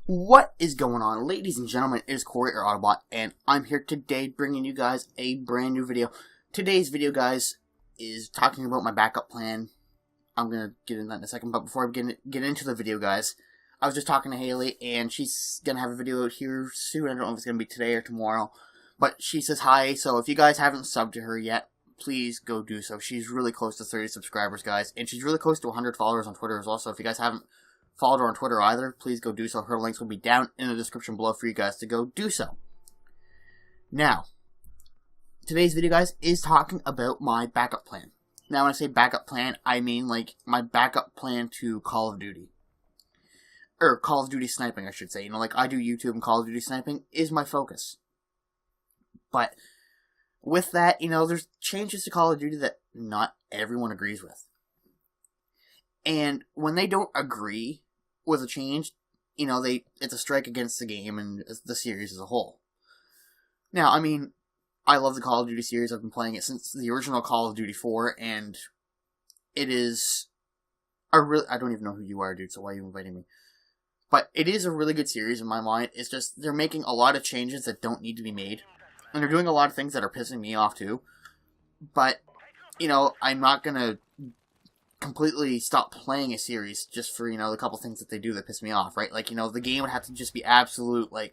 What is going on, ladies and gentlemen? It is Corey or Autobot, and I'm here today bringing you guys a brand new video. Today's video, guys, is talking about my backup plan. I'm going to get into that in a second, but before I get into the video, guys, I was just talking to Haley, and she's going to have a video out here soon. I don't know if it's going to be today or tomorrow, but she says hi, so if you guys haven't subbed to her yet, please go do so. She's really close to 30 subscribers, guys, and she's really close to 100 followers on Twitter as well, so if you guys haven't followed her on Twitter either, please go do so. Her links will be down in the description below for you guys to go do so. Now, today's video, guys, is talking about my backup plan. Now, when I say backup plan, I mean, like, my backup plan to Call of Duty. Or, Call of Duty sniping, I should say. You know, like, I do YouTube and Call of Duty sniping is my focus. But, with that, you know, there's changes to Call of Duty that not everyone agrees with. And when they don't agree with a change, you know, it's a strike against the game and the series as a whole. Now, I mean, I love the Call of Duty series. I've been playing it since the original Call of Duty 4, and it is a really... I don't even know who you are, dude, so why are you inviting me? But it is a really good series in my mind. It's just, they're making a lot of changes that don't need to be made. And they're doing a lot of things that are pissing me off, too. But, you know, I'm not gonna completely stop playing a series just for, you know, the couple things that they do that piss me off, right? Like, you know, the game would have to just be absolutely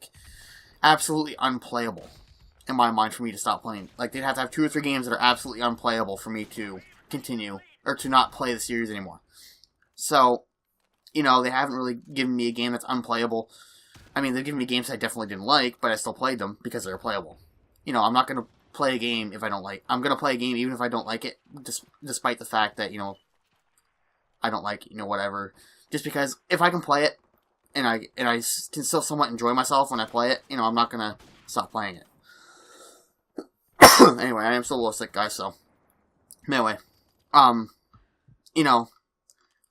unplayable in my mind for me to stop playing. Like, they'd have to have 2 or 3 games that are absolutely unplayable for me to continue, or to not play the series anymore. So, you know, they haven't really given me a game that's unplayable. I mean, they've given me games I definitely didn't like, but I still played them because they're playable. You know, I'm not going to play a game if I don't like... I'm going to play a game even if I don't like it, despite the fact that, you know, I don't like, you know, whatever. Just because if I can play it, and I can still somewhat enjoy myself when I play it, you know, I'm not gonna stop playing it. Anyway, I am still a little sick, guys, so. Anyway, you know,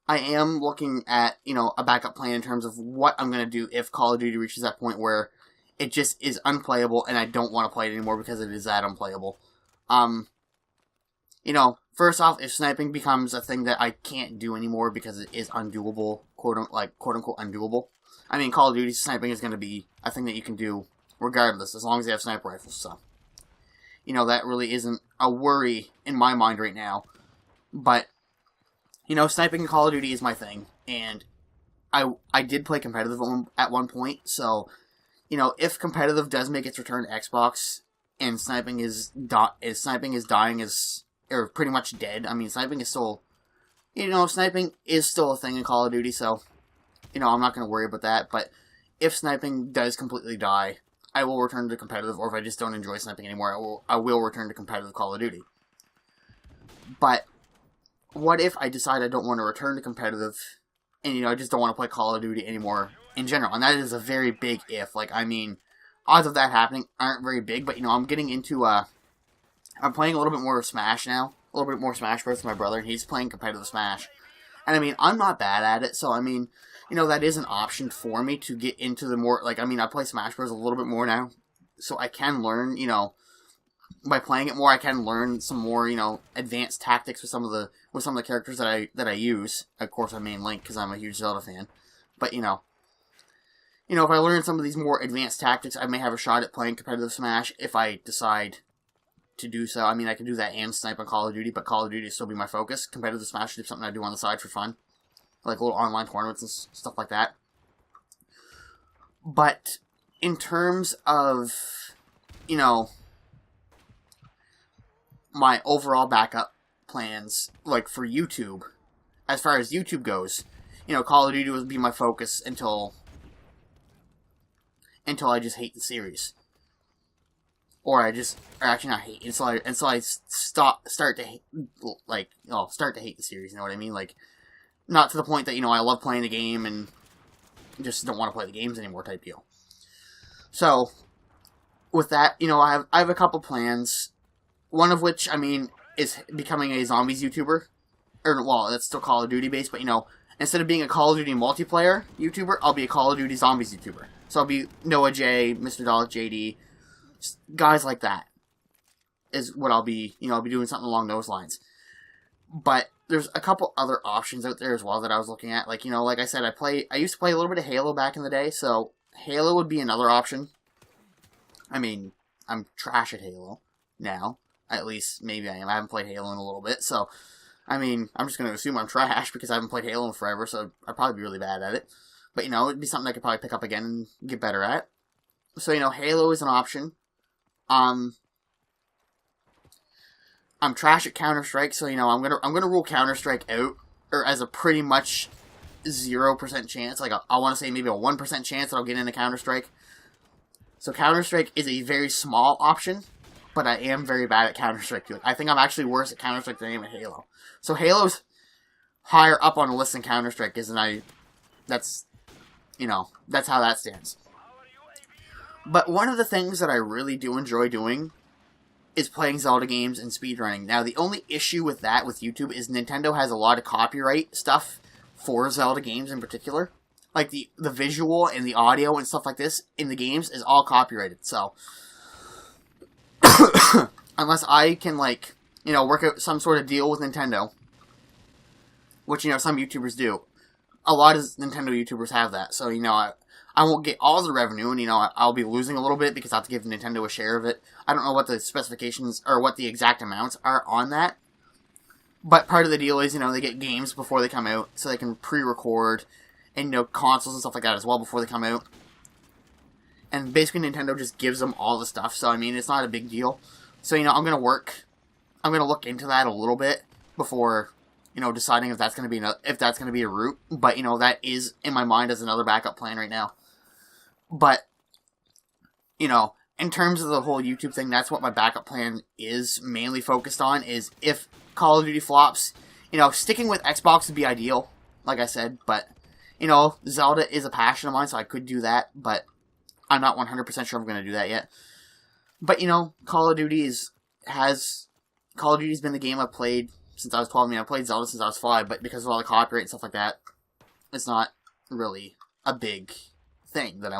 I am looking at, you know, a backup plan in terms of what I'm gonna do if Call of Duty reaches that point where it just is unplayable and I don't want to play it anymore because it is that unplayable. You know, first off, if sniping becomes a thing that I can't do anymore because it is undoable, quote-unquote undoable. I mean, Call of Duty sniping is going to be a thing that you can do regardless, as long as you have sniper rifles, so. You know, that really isn't a worry in my mind right now. But, you know, sniping in Call of Duty is my thing, and I did play competitive at one point, so, you know, if competitive does make its return to Xbox, and sniping is dying as... or pretty much dead. I mean, sniping is still, you know, sniping is still a thing in Call of Duty, so, you know, I'm not going to worry about that, but if sniping does completely die, I will return to competitive, or if I just don't enjoy sniping anymore, I will return to competitive Call of Duty. But, what if I decide I don't want to return to competitive, and, you know, I just don't want to play Call of Duty anymore in general, and that is a very big if. Like, I mean, odds of that happening aren't very big, but, you know, I'm getting into, I'm playing a little bit more Smash now. A little bit more Smash Bros. With my brother. He's playing competitive Smash. And I mean, I'm not bad at it, so I mean, you know, that is an option for me to get into the more, like, I mean, I play Smash Bros. A little bit more now. So I can learn, you know, by playing it more, I can learn some more, you know, advanced tactics with some of the characters that I use. Of course, I mean Link, because I'm a huge Zelda fan. But, you know, if I learn some of these more advanced tactics, I may have a shot at playing competitive Smash if I decide to do so. I mean, I can do that and snipe on Call of Duty, but Call of Duty will still be my focus. Competitive Smash is something I do on the side for fun. Like little online tournaments and stuff like that. But, in terms of, you know, my overall backup plans, like for YouTube, as far as YouTube goes, you know, Call of Duty will be my focus until I just hate the series. Or actually not hate, until I start to hate the series, you know what I mean? Like, not to the point that, you know, I love playing the game and just don't want to play the games anymore type deal. So, with that, you know, I have a couple plans. One of which, I mean, is becoming a zombies YouTuber. Or, well, that's still Call of Duty based, but, you know, instead of being a Call of Duty multiplayer YouTuber, I'll be a Call of Duty zombies YouTuber. So I'll be Noah J, Mr. Dalek JD, guys like that is what I'll be, you know, I'll be doing something along those lines. But there's a couple other options out there as well that I was looking at. Like, you know, like I said, I used to play a little bit of Halo back in the day, so Halo would be another option. I mean, I'm trash at Halo now. At least, maybe I am. I haven't played Halo in a little bit, so, I mean, I'm just going to assume I'm trash because I haven't played Halo in forever, so I'd probably be really bad at it. But, you know, it'd be something I could probably pick up again and get better at. So, you know, Halo is an option. I'm trash at Counter-Strike, so, you know, I'm gonna rule Counter-Strike out, or as a pretty much 0% chance. Like, I want to say maybe a 1% chance that I'll get into Counter-Strike. So Counter-Strike is a very small option, but I am very bad at Counter-Strike too. I think I'm actually worse at Counter-Strike than I am at Halo. So Halo's higher up on the list than Counter-Strike is, and that's, you know, that's how that stands. But one of the things that I really do enjoy doing is playing Zelda games and speedrunning. Now, the only issue with that with YouTube is Nintendo has a lot of copyright stuff for Zelda games in particular. Like, the visual and the audio and stuff like this in the games is all copyrighted, so unless I can, like, you know, work out some sort of deal with Nintendo, which, you know, some YouTubers do. A lot of Nintendo YouTubers have that, so, you know, I won't get all the revenue, and, you know, I'll be losing a little bit because I have to give Nintendo a share of it. I don't know what the specifications, or what the exact amounts are on that, but part of the deal is, you know, they get games before they come out, so they can pre-record, and, you know, consoles and stuff like that as well before they come out. And basically Nintendo just gives them all the stuff, so, I mean, it's not a big deal. So, you know, I'm going to look into that a little bit before, you know, deciding if that's going to be a route. But, you know, that is in my mind as another backup plan right now. But, you know, in terms of the whole YouTube thing, that's what my backup plan is mainly focused on, is if Call of Duty flops, you know, sticking with Xbox would be ideal, like I said, but, you know, Zelda is a passion of mine, so I could do that, but I'm not 100% sure I'm going to do that yet. But, you know, Call of Duty's been the game I've played since I was 12. I mean, I've played Zelda since I was 5, but because of all the copyright and stuff like that, it's not really a big thing that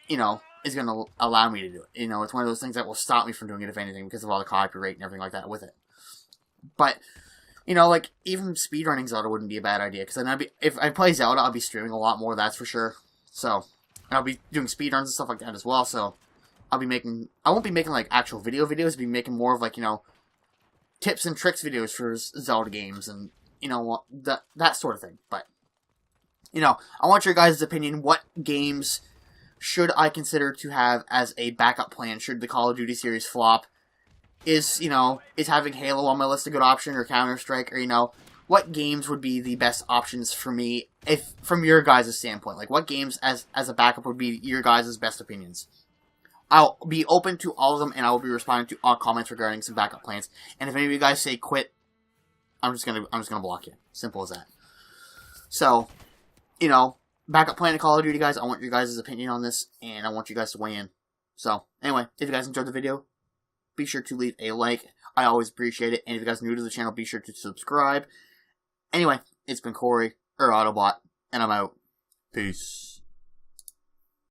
you know, is going to allow me to do it. You know, it's one of those things that will stop me from doing it, if anything, because of all the copyright and everything like that with it. But, you know, like, even speedrunning Zelda wouldn't be a bad idea, because then if I play Zelda, I'll be streaming a lot more, that's for sure. So, and I'll be doing speedruns and stuff like that as well, so I won't be making, like, actual videos, I'll be making more of, like, you know, tips and tricks videos for Zelda games, and, you know, that sort of thing. But, you know, I want your guys' opinion. What games should I consider to have as a backup plan should the Call of Duty series flop? Is having Halo on my list a good option, or Counter-Strike, or, you know, what games would be the best options for me, if from your guys' standpoint? Like, what games as a backup would be your guys' best opinions? I'll be open to all of them, and I will be responding to all comments regarding some backup plans. And if any of you guys say quit, I'm just gonna block you. Simple as that. So, you know, backup plan to Call of Duty, guys. I want your guys' opinion on this, and I want you guys to weigh in. So, anyway, if you guys enjoyed the video, be sure to leave a like. I always appreciate it. And if you guys are new to the channel, be sure to subscribe. Anyway, it's been Corey, or Autobot, and I'm out. Peace.